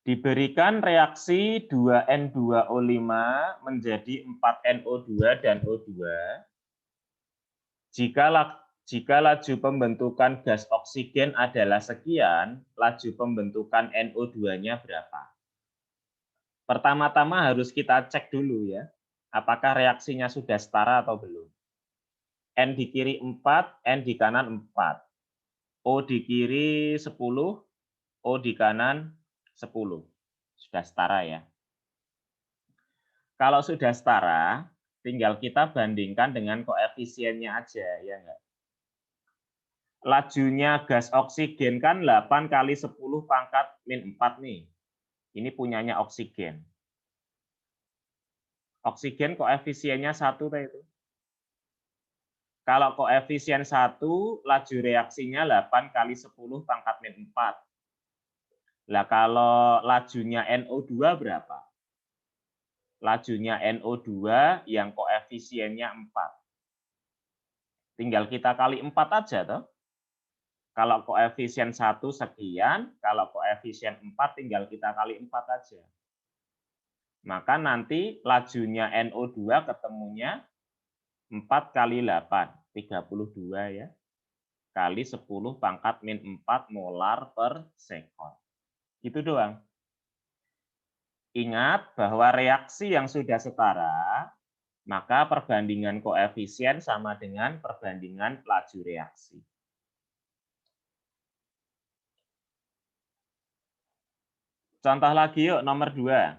Diberikan reaksi 2N2O5 menjadi 4NO2 dan O2. Jika laju pembentukan gas oksigen adalah sekian, laju pembentukan NO2-nya berapa? Pertama-tama harus kita cek dulu ya, apakah reaksinya sudah setara atau belum. N di kiri 4, N di kanan 4. O di kiri 10, O di kanan 10. Sudah setara ya. Kalau sudah setara, tinggal kita bandingkan dengan koefisiennya aja, ya enggak? Lajunya gas oksigen kan 8 kali 10 pangkat min 4 nih. Ini punyanya oksigen. Oksigen koefisiennya 1 itu. Kalau koefisien 1, laju reaksinya 8 kali 10 pangkat min 4. Lah kalau lajunya NO2 berapa? Lajunya NO2 yang koefisiennya 4. Tinggal kita kali 4 aja toh. Kalau koefisien 1 sekian, kalau koefisien 4 tinggal kita kali 4 aja. Maka nanti lajunya NO2 ketemunya 4 kali 8, 32 ya. Kali 10 pangkat min 4 molar per sekon. Gitu doang. Ingat bahwa reaksi yang sudah setara, maka perbandingan koefisien sama dengan perbandingan laju reaksi. Contoh lagi yuk, nomor 2.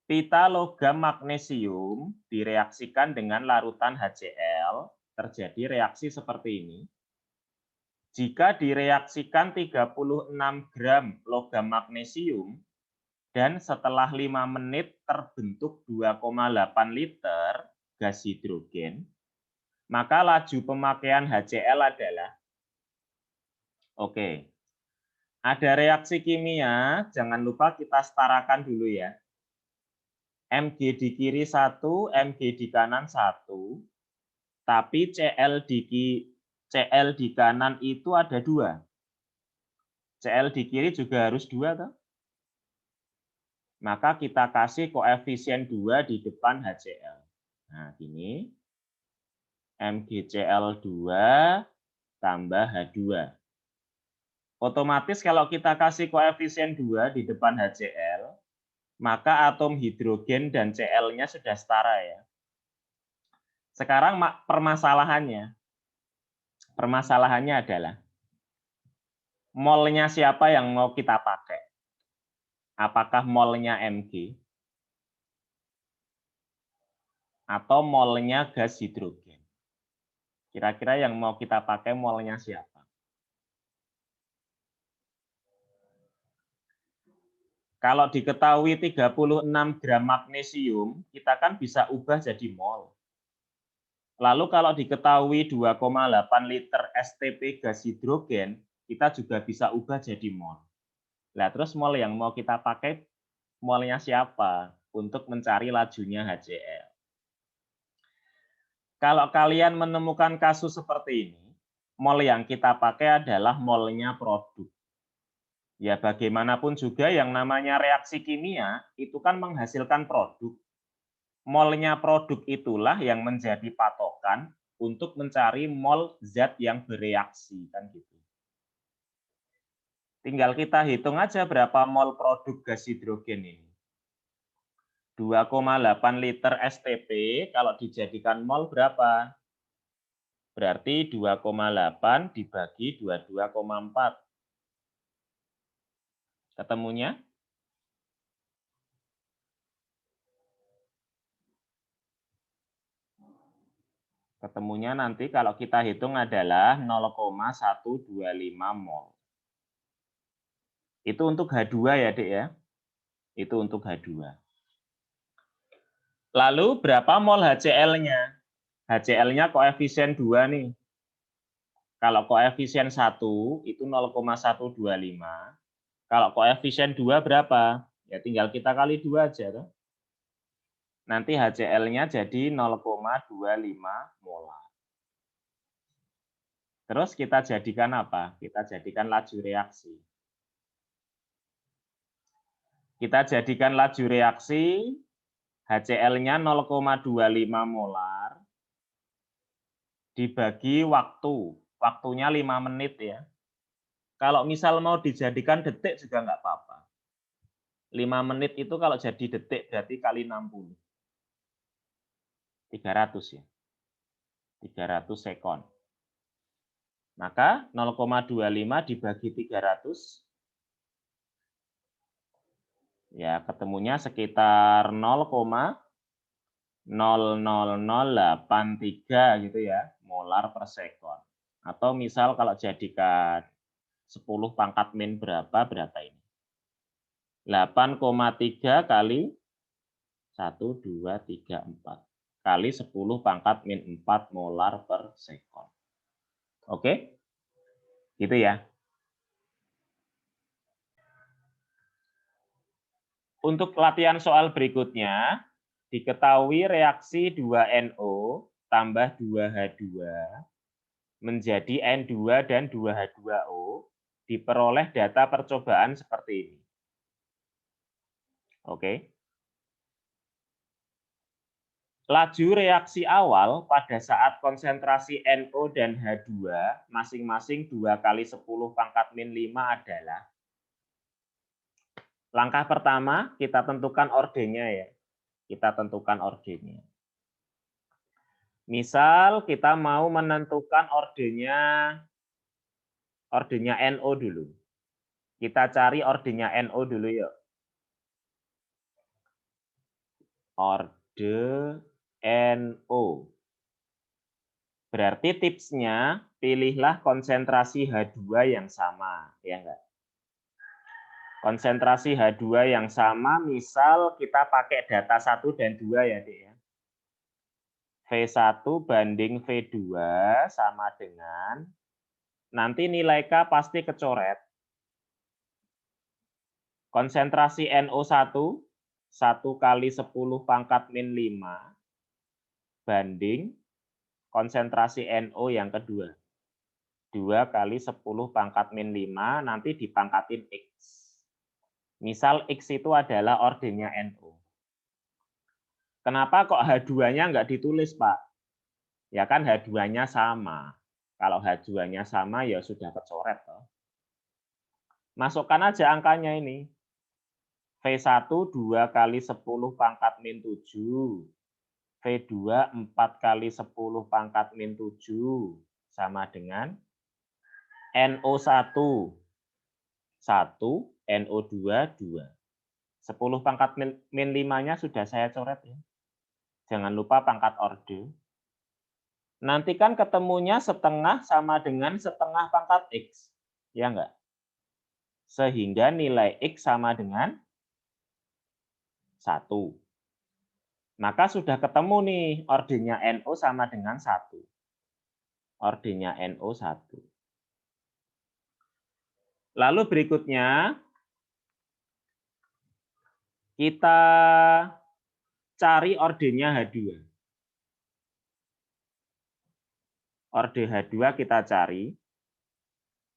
Pita logam magnesium direaksikan dengan larutan HCl, terjadi reaksi seperti ini. Jika direaksikan 36 gram logam magnesium, dan setelah 5 menit terbentuk 2,8 liter gas hidrogen, maka laju pemakaian HCl adalah, oke, ada reaksi kimia, jangan lupa kita setarakan dulu ya. Mg di kiri 1, Mg di kanan 1, tapi Cl di kanan itu ada 2. Cl di kiri juga harus 2 toh? Maka kita kasih koefisien 2 di depan HCl. Nah, gini. MgCl2 tambah H2. Otomatis kalau kita kasih koefisien 2 di depan HCl, maka atom hidrogen dan Cl-nya sudah setara ya. Sekarang permasalahannya adalah molnya siapa yang mau kita pakai? Apakah molnya Mg atau molnya gas hidrogen? Kira-kira yang mau kita pakai molnya siapa? Kalau diketahui 36 gram magnesium, kita kan bisa ubah jadi mol. Lalu kalau diketahui 2,8 liter STP gas hidrogen, kita juga bisa ubah jadi mol. Nah, terus mol yang mau kita pakai, molnya siapa untuk mencari lajunya HCl? Kalau kalian menemukan kasus seperti ini, mol yang kita pakai adalah molnya produk. Ya, bagaimanapun juga yang namanya reaksi kimia itu kan menghasilkan produk. Molnya produk itulah yang menjadi patokan untuk mencari mol zat yang bereaksi kan gitu. Tinggal kita hitung aja berapa mol produk gas hidrogen ini. 2,8 liter STP kalau dijadikan mol berapa? Berarti 2,8 dibagi 22,4. Ketemunya? Ketemunya nanti kalau kita hitung adalah 0,125 mol. Itu untuk H2 ya, Dek ya. Itu untuk H2. Lalu berapa mol HCl-nya? HCl-nya koefisien 2 nih. Kalau koefisien 1 itu 0,125. Kalau koefisien 2 berapa? Ya tinggal kita kali 2 aja. Toh. Nanti HCl-nya jadi 0,25 molar. Terus kita jadikan apa? Kita jadikan laju reaksi. Kita jadikan laju reaksi, HCl-nya 0,25 molar, dibagi waktu. Waktunya 5 menit ya. Kalau misal mau dijadikan detik juga nggak apa-apa. 5 menit itu kalau jadi detik berarti kali 60. 300 ya. 300 sekon. Maka 0,25 dibagi 300, ya ketemunya sekitar 0,00083 gitu ya, molar per sekon. Atau misal kalau jadikan 10 pangkat min berapa ini? 8,3 kali 1, 2, 3, 4. Kali 10 pangkat min 4 molar per sekon. Oke? Gitu ya. Untuk latihan soal berikutnya, diketahui reaksi 2NO tambah 2H2 menjadi N2 dan 2H2O diperoleh data percobaan seperti ini. Oke. Laju reaksi awal pada saat konsentrasi NO dan H2 masing-masing 2 kali 10 pangkat min 5 adalah. Langkah pertama, kita tentukan ordennya ya. Kita tentukan ordennya. Misal kita mau menentukan ordennya NO dulu. Kita cari ordennya NO dulu yuk. Orde NO. Berarti tipsnya pilihlah konsentrasi H2 yang sama, ya enggak? Konsentrasi H2 yang sama, misal kita pakai data 1 dan 2 ya, Dik ya. V1 banding V2 sama dengan, nanti nilai K pasti kecoret. Konsentrasi NO1, 1 kali 10 pangkat min 5, banding konsentrasi NO yang kedua. 2 kali 10 pangkat min 5, nanti dipangkatin X. Misal X itu adalah ordennya NO. Kenapa kok H2-nya nggak ditulis, Pak? Ya kan H2-nya sama. Kalau H2-nya sama, ya sudah kecoret. Toh. Masukkan aja angkanya ini. V1 2 kali 10 pangkat min 7. V2 4 kali 10 pangkat min 7. Sama dengan NO1. 1, NO2, 2. 10 pangkat min 5-nya sudah saya coret ya. Jangan lupa pangkat orde. Nanti kan ketemunya setengah sama dengan setengah pangkat X. Ya enggak? Sehingga nilai X sama dengan 1. Maka sudah ketemu nih ordennya NO sama dengan 1. Ordennya NO 1. Lalu berikutnya, kita cari ordennya H2. Orde H2 kita cari.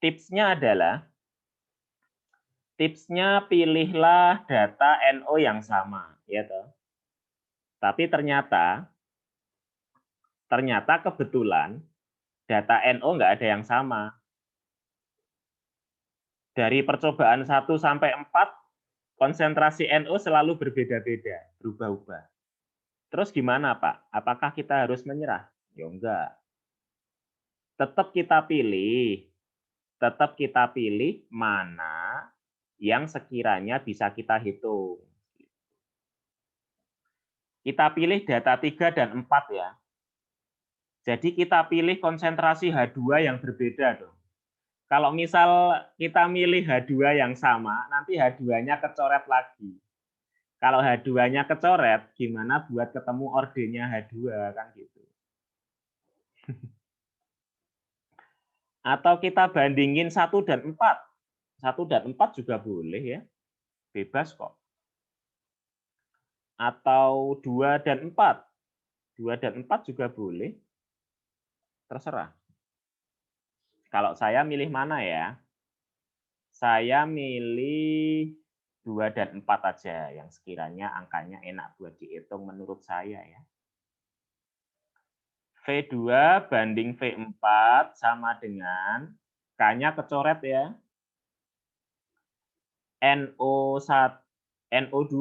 Tipsnya adalah, pilihlah data NO yang sama. Ya toh. Tapi ternyata kebetulan data NO nggak ada yang sama. Dari percobaan 1 sampai 4, konsentrasi NO selalu berbeda-beda, berubah-ubah. Terus gimana, Pak? Apakah kita harus menyerah? Ya enggak. Tetap kita pilih mana yang sekiranya bisa kita hitung. Kita pilih data 3 dan 4 ya. Jadi kita pilih konsentrasi H2 yang berbeda dong. Kalau misal kita milih H2 yang sama, nanti H2-nya kecoret lagi. Kalau H2-nya kecoret, gimana buat ketemu ordennya H2 kan gitu. Atau kita bandingin 1 dan 4. 1 dan 4 juga boleh ya. Bebas kok. Atau 2 dan 4. 2 dan 4 juga boleh. Terserah. Kalau saya milih mana ya? Saya milih 2 dan 4 aja yang sekiranya angkanya enak buat dihitung menurut saya ya. V2 banding V4 sama dengan K-nya kecoret ya. NO2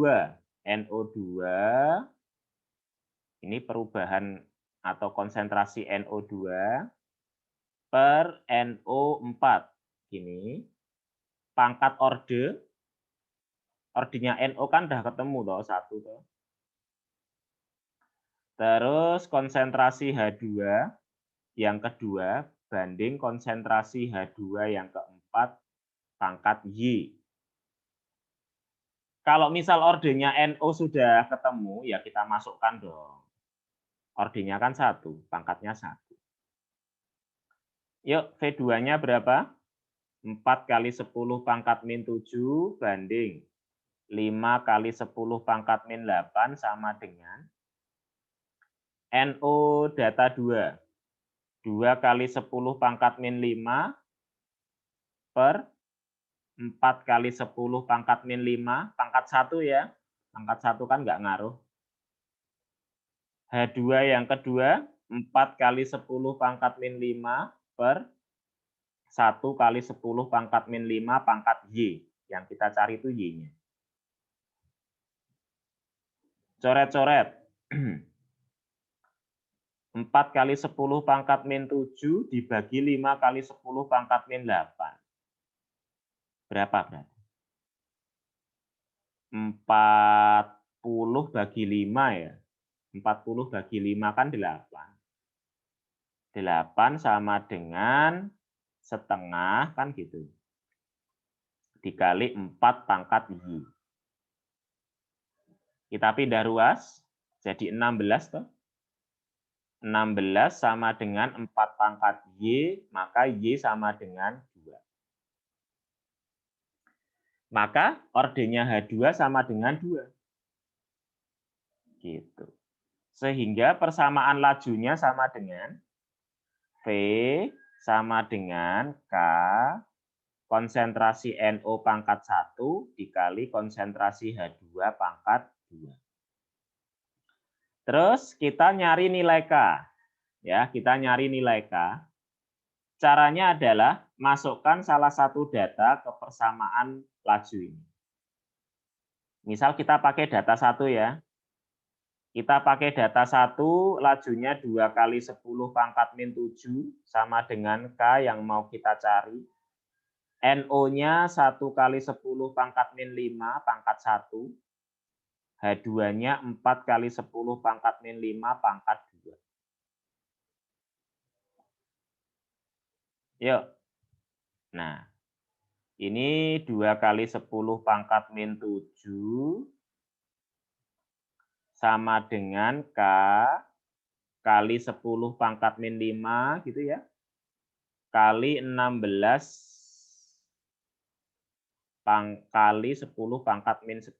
ini perubahan atau konsentrasi NO2 per NO4. Gini, pangkat ordenya NO kan udah ketemu toh, 1 toh. Terus konsentrasi H2 yang kedua banding konsentrasi H2 yang keempat pangkat Y. Kalau misal ordenya NO sudah ketemu, ya kita masukkan dong. Ordenya kan 1, pangkatnya 1. Yuk, V2-nya berapa? 4 kali 10 pangkat min 7 banding 5 kali 10 pangkat min 8 sama dengan NO data 2. 2 kali 10 pangkat min 5 per 4 kali 10 pangkat min 5, pangkat 1 ya. Pangkat 1 kan nggak ngaruh. H2 yang kedua, 4 kali 10 pangkat min 5 per 1 kali 10 pangkat min 5 pangkat Y. Yang kita cari itu Y-nya. Coret-coret. 4 kali 10 pangkat min 7 dibagi 5 kali 10 pangkat min 8. Berapa berarti? 40 bagi 5 ya. 40 bagi 5 kan 8. 8 sama dengan setengah kan gitu. Dikali 4 pangkat Y. Kita pindah ruas jadi 16 toh. 16 sama dengan 4 pangkat Y, maka Y sama dengan 2. Maka ordenya H2 sama dengan 2. Gitu. Sehingga persamaan lajunya sama dengan V sama dengan K konsentrasi NO pangkat 1 dikali konsentrasi H2 pangkat 2. Terus kita nyari nilai K. Ya, kita nyari nilai K. Caranya adalah masukkan salah satu data ke persamaan laju ini. Misal kita pakai data 1 ya. Kita pakai data 1, lajunya 2 kali 10 pangkat min 7 sama dengan K yang mau kita cari. NO-nya 1 kali 10 pangkat min 5 pangkat 1. H2-nya 4 kali 10 pangkat min 5 pangkat 2. Yuk. Nah, ini 2 kali 10 pangkat min 7 sama dengan K kali 10 pangkat min 5 gitu ya. Kali 16 kali 10 pangkat min 10.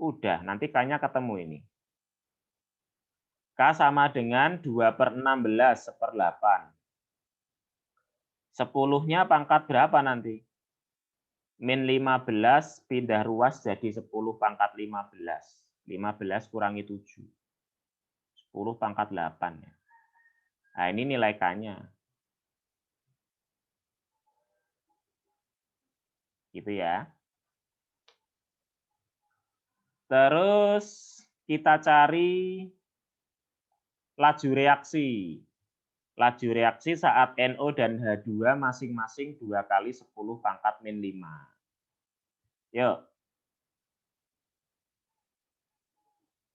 Udah, nanti K-nya ketemu ini. K sama dengan 2 per 16 1/8. 10-nya pangkat berapa nanti? Min 15 pindah ruas jadi 10 pangkat 15. 15 kurangi 7. 10 pangkat 8. Nah, ini nilai K-nya. Gitu ya. Terus kita cari laju reaksi. Laju reaksi saat NO dan H2 masing-masing 2 kali 10 pangkat min 5. Yuk.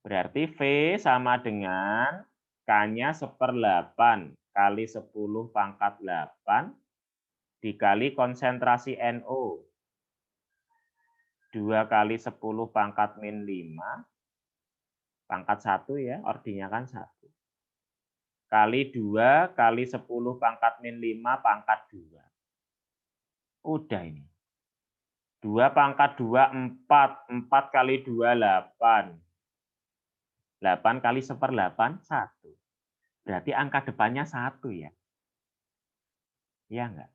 Berarti V sama dengan K-nya 1/8 kali 10 pangkat 8 dikali konsentrasi NO. 2 kali 10 pangkat min 5 pangkat 1 ya, ordinya kan 1. Kali 2 kali 10 pangkat min 5 pangkat 2. Udah ini. 2 pangkat 2, 4. 4 kali 2, 8. 8 kali 1/8, 1. Berarti angka depannya 1 ya. Iya enggak?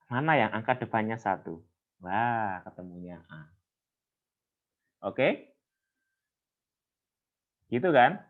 Mana yang angka depannya 1? Wah, ketemunya A. Oke? Gitu kan?